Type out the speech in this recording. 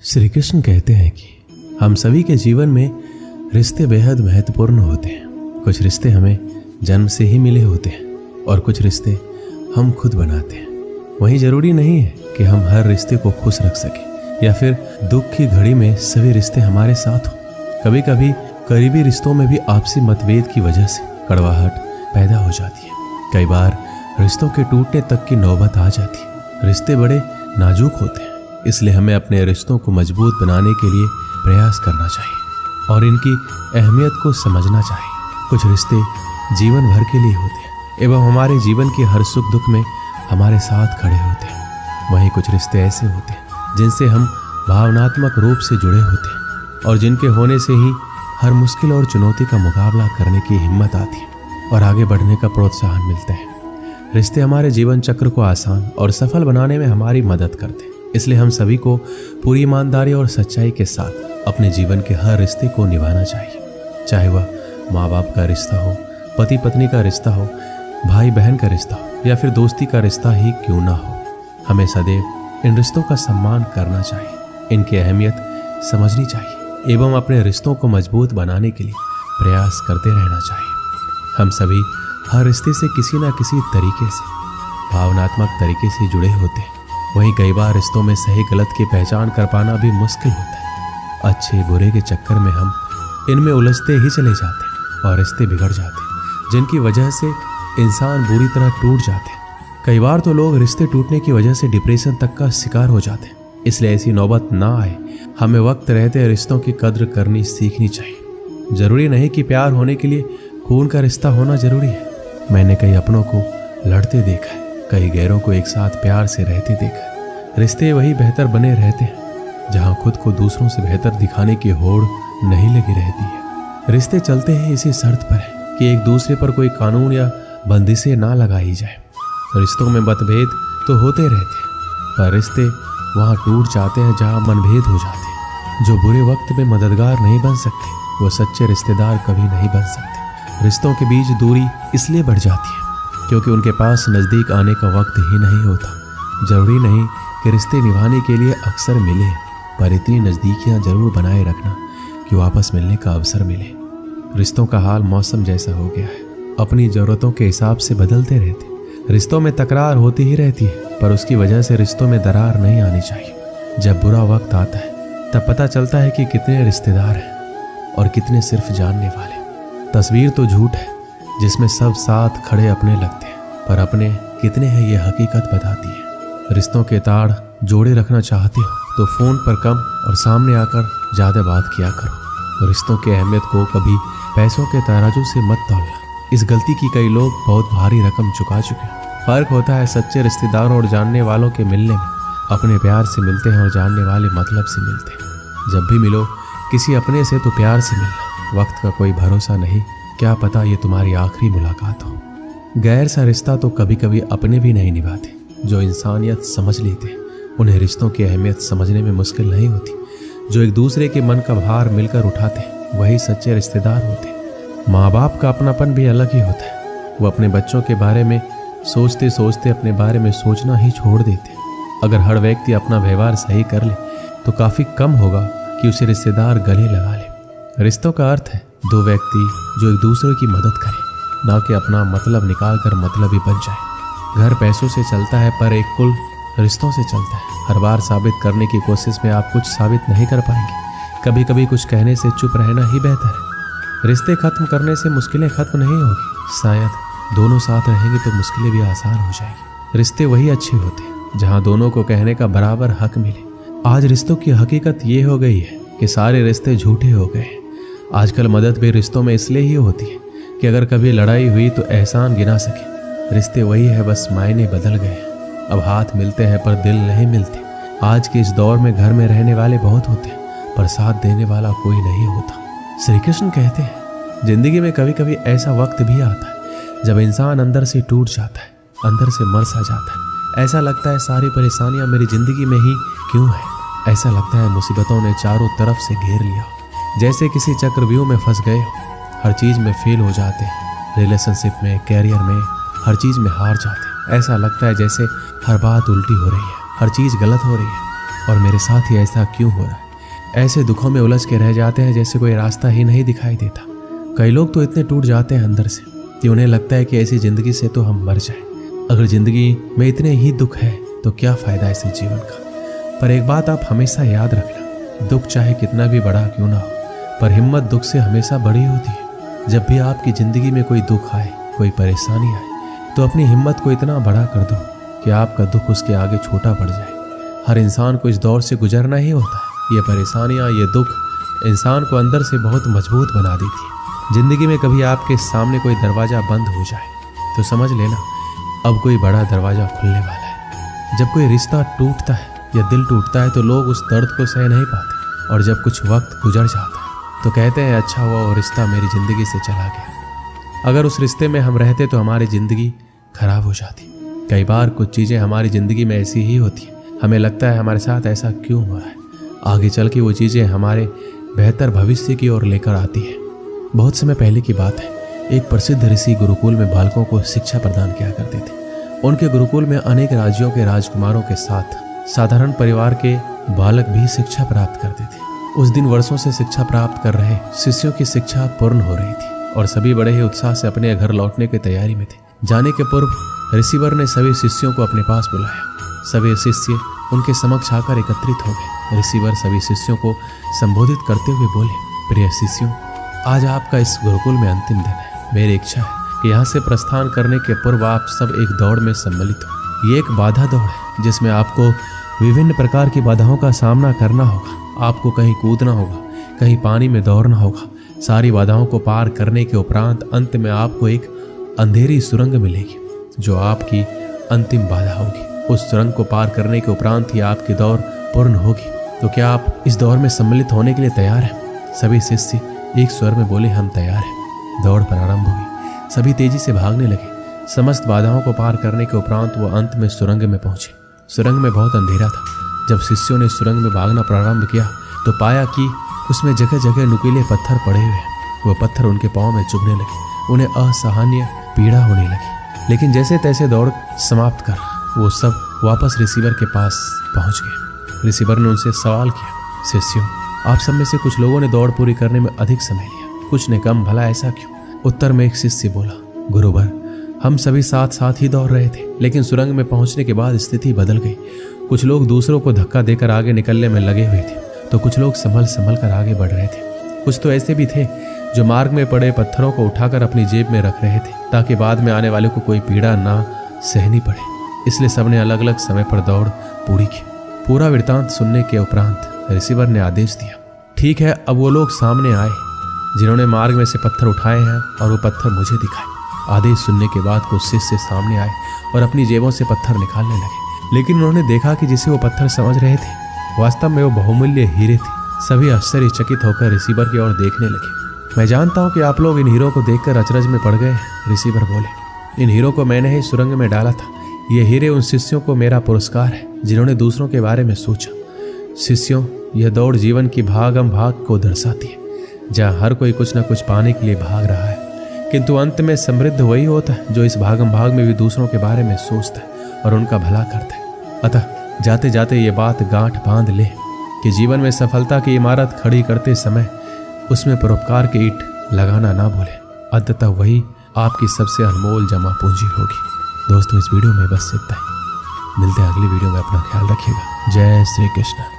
श्री कृष्ण कहते हैं कि हम सभी के जीवन में रिश्ते बेहद महत्वपूर्ण होते हैं। कुछ रिश्ते हमें जन्म से ही मिले होते हैं और कुछ रिश्ते हम खुद बनाते हैं। वहीं जरूरी नहीं है कि हम हर रिश्ते को खुश रख सकें या फिर दुख की घड़ी में सभी रिश्ते हमारे साथ हों। कभी कभी करीबी रिश्तों में भी आपसी मतभेद की वजह से कड़वाहट पैदा हो जाती है। कई बार रिश्तों के टूटने तक की नौबत आ जाती है। रिश्ते बड़े नाजुक होते हैं, इसलिए हमें अपने रिश्तों को मजबूत बनाने के लिए प्रयास करना चाहिए और इनकी अहमियत को समझना चाहिए। कुछ रिश्ते जीवन भर के लिए होते हैं एवं हमारे जीवन के हर सुख दुख में हमारे साथ खड़े होते हैं। वहीं कुछ रिश्ते ऐसे होते हैं जिनसे हम भावनात्मक रूप से जुड़े होते हैं और जिनके होने से ही हर मुश्किल और चुनौती का मुकाबला करने की हिम्मत आती है और आगे बढ़ने का प्रोत्साहन मिलता है। रिश्ते हमारे जीवन चक्र को आसान और सफल बनाने में हमारी मदद करते हैं। इसलिए हम सभी को पूरी ईमानदारी और सच्चाई के साथ अपने जीवन के हर रिश्ते को निभाना चाहिए, चाहे वह माँ बाप का रिश्ता हो, पति पत्नी का रिश्ता हो, भाई बहन का रिश्ता हो या फिर दोस्ती का रिश्ता ही क्यों ना हो। हमें सदैव इन रिश्तों का सम्मान करना चाहिए, इनकी अहमियत समझनी चाहिए एवं अपने रिश्तों को मजबूत बनाने के लिए प्रयास करते रहना चाहिए। हम सभी हर रिश्ते से किसी न किसी तरीके से भावनात्मक तरीके से जुड़े होते हैं। वहीं कई बार रिश्तों में सही गलत की पहचान कर पाना भी मुश्किल होता है। अच्छे बुरे के चक्कर में हम इनमें उलझते ही चले जाते हैं और रिश्ते बिगड़ जाते हैं, जिनकी वजह से इंसान बुरी तरह टूट जाते हैं। कई बार तो लोग रिश्ते टूटने की वजह से डिप्रेशन तक का शिकार हो जाते हैं। इसलिए ऐसी नौबत ना आए, हमें वक्त रहते रिश्तों की कद्र करनी सीखनी चाहिए। जरूरी नहीं कि प्यार होने के लिए खून का रिश्ता होना जरूरी है। मैंने कई अपनों को लड़ते देखा है, कई गैरों को एक साथ प्यार से रहते देखा है। रिश्ते वही बेहतर बने रहते हैं जहां खुद को दूसरों से बेहतर दिखाने की होड़ नहीं लगी रहती है। रिश्ते चलते हैं इसी शर्त पर है कि एक दूसरे पर कोई कानून या बंदिशें ना लगाई जाए। रिश्तों में मतभेद तो होते रहते हैं, पर रिश्ते वहां टूट जाते हैं जहां मनभेद हो जाते हैं। जो बुरे वक्त में मददगार नहीं बन सकते, वो सच्चे रिश्तेदार कभी नहीं बन सकते। रिश्तों के बीच दूरी इसलिए बढ़ जाती है क्योंकि उनके पास नज़दीक आने का वक्त ही नहीं होता। जरूरी नहीं कि रिश्ते निभाने के लिए अक्सर मिले, पर इतनी नज़दीकियां जरूर बनाए रखना कि वापस मिलने का अवसर मिले। रिश्तों का हाल मौसम जैसा हो गया है, अपनी ज़रूरतों के हिसाब से बदलते रहते। रिश्तों में तकरार होती ही रहती है, पर उसकी वजह से रिश्तों में दरार नहीं आनी चाहिए। जब बुरा वक्त आता है तब पता चलता है कि कितने रिश्तेदार हैं और कितने सिर्फ जानने वाले। तस्वीर तो झूठ है जिसमें सब साथ खड़े अपने लगते हैं, पर अपने कितने हैं ये हकीकत बताती है। रिश्तों के ताड़ जोड़े रखना चाहते हो तो फोन पर कम और सामने आकर ज़्यादा बात किया करो। रिश्तों की अहमियत को कभी पैसों के तराजू से मत तौलना। इस गलती की कई लोग बहुत भारी रकम चुका चुके हैं। फर्क होता है सच्चे रिश्तेदारों और जानने वालों के मिलने में। अपने प्यार से मिलते हैं और जानने वाले मतलब से मिलते हैं। जब भी मिलो किसी अपने से तो प्यार से मिलना। वक्त का कोई भरोसा नहीं, क्या पता ये तुम्हारी आखिरी मुलाकात हो। गैर सा रिश्ता तो कभी कभी अपने भी नहीं निभाते। जो इंसानियत समझ लेते हैं उन्हें रिश्तों की अहमियत समझने में मुश्किल नहीं होती। जो एक दूसरे के मन का भार मिलकर उठाते हैं वही सच्चे रिश्तेदार होते हैं। माँ बाप का अपनापन भी अलग ही होता है। वो अपने बच्चों के बारे में सोचते सोचते अपने बारे में सोचना ही छोड़ देते हैं। अगर हर व्यक्ति अपना व्यवहार सही कर ले तो काफ़ी कम होगा कि उसे रिश्तेदार गले लगा ले। रिश्तों का अर्थ है दो व्यक्ति जो एक दूसरे की मदद करें, ना कि अपना मतलब निकाल कर मतलबी बन जाए। घर पैसों से चलता है पर एक कुल रिश्तों से चलता है। हर बार साबित करने की कोशिश में आप कुछ साबित नहीं कर पाएंगे। कभी कभी कुछ कहने से चुप रहना ही बेहतर है। रिश्ते खत्म करने से मुश्किलें खत्म नहीं होगी, शायद दोनों साथ रहेंगे तो मुश्किलें भी आसान हो जाएगी। रिश्ते वही अच्छे होते हैं जहाँ दोनों को कहने का बराबर हक मिले। आज रिश्तों की हकीकत ये हो गई है कि सारे रिश्ते झूठे हो गए हैं। आजकल मदद भी रिश्तों में इसलिए ही होती है कि अगर कभी लड़ाई हुई तो एहसान गिना सके। रिश्ते वही है, बस मायने बदल गए हैं। अब हाथ मिलते हैं पर दिल नहीं मिलते। आज के इस दौर में घर में रहने वाले बहुत होते हैं पर साथ देने वाला कोई नहीं होता। श्री कृष्ण कहते हैं जिंदगी में कभी कभी ऐसा वक्त भी आता है जब इंसान अंदर से टूट जाता है, अंदर से मर सा जाता है। ऐसा लगता है सारी परेशानियां मेरी जिंदगी में ही क्यों है। ऐसा लगता है मुसीबतों ने चारों तरफ से घेर लिया, जैसे किसी चक्रव्यूह में फंस गए हो। हर चीज़ में फेल हो जाते हैं, रिलेशनशिप में, कैरियर में, हर चीज़ में हार जाते हैं। ऐसा लगता है जैसे हर बात उल्टी हो रही है, हर चीज़ गलत हो रही है। और मेरे साथ ही ऐसा क्यों हो रहा है। ऐसे दुखों में उलझ के रह जाते हैं जैसे कोई रास्ता ही नहीं दिखाई देता। कई लोग तो इतने टूट जाते हैं अंदर से कि उन्हें लगता है कि ऐसी जिंदगी से तो हम मर जाए। अगर जिंदगी में इतने ही दुख है तो क्या फायदा ऐसे जीवन का। पर एक बात आप हमेशा याद रखना, दुख चाहे कितना भी बड़ा क्यों ना हो, पर हिम्मत दुख से हमेशा बड़ी होती है। जब भी आपकी जिंदगी में कोई दुख आए, कोई परेशानी आए, तो अपनी हिम्मत को इतना बड़ा कर दो कि आपका दुख उसके आगे छोटा पड़ जाए। हर इंसान को इस दौर से गुजरना ही होता है। ये परेशानियां, ये दुख इंसान को अंदर से बहुत मजबूत बना देती है। जिंदगी में कभी आपके सामने कोई दरवाजा बंद हो जाए तो समझ लेना अब कोई बड़ा दरवाजा खुलने वाला है। जब कोई रिश्ता टूटता है या दिल टूटता है तो लोग उस दर्द को सह नहीं पाते, और जब कुछ वक्त गुजर जाता है तो कहते हैं अच्छा हुआ वो रिश्ता मेरी जिंदगी से चला गया। अगर उस रिश्ते में हम रहते तो हमारी जिंदगी खराब हो जाती। कई बार कुछ चीज़ें हमारी ज़िंदगी में ऐसी ही होती हैं, हमें लगता है हमारे साथ ऐसा क्यों हो रहा है। आगे चल के वो चीज़ें हमारे बेहतर भविष्य की ओर लेकर आती है। बहुत समय पहले की बात है, एक प्रसिद्ध ऋषि गुरुकुल में बालकों को शिक्षा प्रदान किया करते थे। उनके गुरुकुल में अनेक राज्यों के राजकुमारों के साथ साधारण परिवार के बालक भी शिक्षा प्राप्त करते थे। उस दिन वर्षों से शिक्षा प्राप्त कर रहे शिष्यों की शिक्षा पूर्ण हो रही थी और सभी बड़े ही उत्साह से अपने घर लौटने की तैयारी में थे। जाने के पूर्व ऋषिवर ने सभी शिष्यों को अपने पास बुलाया। सभी शिष्य उनके समक्ष आकर एकत्रित हो गए। ऋषिवर सभी शिष्यों को संबोधित करते हुए बोले, प्रिय शिष्यों, आज आपका इस गुरुकुल में अंतिम दिन है। मेरी इच्छा है कि यहाँ से प्रस्थान करने के पूर्व आप सब एक दौड़ में सम्मिलित हो। ये एक बाधा दौड़ है जिसमें आपको विभिन्न प्रकार की बाधाओं का सामना करना होगा। आपको कहीं कूदना होगा, कहीं पानी में दौड़ना होगा। सारी बाधाओं को पार करने के उपरांत अंत में आपको एक अंधेरी सुरंग मिलेगी जो आपकी अंतिम बाधा होगी। उस सुरंग को पार करने के उपरांत ही आपकी दौड़ पूर्ण होगी। तो क्या आप इस दौड़ में सम्मिलित होने के लिए तैयार हैं? सभी शिष्य एक स्वर में बोले, हम तैयार हैं। दौड़ प्रारंभ हुई। सभी तेजी से भागने लगे। समस्त बाधाओं को पार करने के उपरांत वो अंत में सुरंग में पहुंचे। सुरंग में बहुत अंधेरा था। जब शिष्यों ने सुरंग में भागना प्रारंभ किया तो पाया कि उसमें जगह जगह नुकीले पत्थर पड़े हुए हैं। वो पत्थर उनके पाँव में चुभने लगे। उन्हें असहनीय पीड़ा होने लगी। लेकिन जैसे तैसे दौड़ समाप्त कर वो सब वापस रिसीवर के पास पहुंच गए। रिसीवर ने उनसे सवाल किया, शिष्यों, आप सब में से कुछ लोगों ने दौड़ पूरी करने में अधिक समय लिया, कुछ ने कम, भला ऐसा क्यों? उत्तर में एक शिष्य बोला, गुरुवर, हम सभी साथ साथ ही दौड़ रहे थे, लेकिन सुरंग में पहुंचने के बाद स्थिति बदल गई। कुछ लोग दूसरों को धक्का देकर आगे निकलने में लगे हुए थे, तो कुछ लोग संभल संभल कर आगे बढ़ रहे थे। कुछ तो ऐसे भी थे जो मार्ग में पड़े पत्थरों को उठाकर अपनी जेब में रख रहे थे ताकि बाद में आने वाले को कोई पीड़ा ना सहनी पड़े। इसलिए सबने अलग अलग समय पर दौड़ पूरी की। पूरा वृत्तांत सुनने के उपरांत रिसीवर ने आदेश दिया, ठीक है, अब वो लोग सामने आए जिन्होंने मार्ग में से पत्थर उठाए हैं और वो पत्थर मुझे दिखाए। आदेश सुनने के बाद कुछ शिष्य सामने आए और अपनी जेबों से पत्थर निकालने लगे। लेकिन उन्होंने देखा कि जिसे वो पत्थर समझ रहे थे वास्तव में वो बहुमूल्य हीरे थे। सभी आश्चर्यचकित होकर रिसीवर की ओर देखने लगे। मैं जानता हूँ कि आप लोग इन हीरों को देखकर अचरज में पड़ गए। रिसीवर बोले, इन हीरों को मैंने ही सुरंग में डाला था। ये हीरे उन शिष्यों को मेरा पुरस्कार है जिन्होंने दूसरों के बारे में सोचा। शिष्यों, यह दौड़ जीवन की भागम भाग को दर्शाती है, जहाँ हर कोई कुछ न कुछ पाने के लिए भाग रहा है, किंतु अंत में समृद्ध वही होता है जो इस भागम भाग में भी दूसरों के बारे में सोचता है और उनका भला करता है। अतः जाते जाते ये बात गांठ बांध ले कि जीवन में सफलता की इमारत खड़ी करते समय उसमें परोपकार की ईंट लगाना ना भूले। अंततः वही आपकी सबसे अनमोल जमा पूंजी होगी। दोस्तों, इस वीडियो में बस इतना ही। मिलते हैं अगली वीडियो में। अपना ख्याल रखिएगा। जय श्री कृष्ण।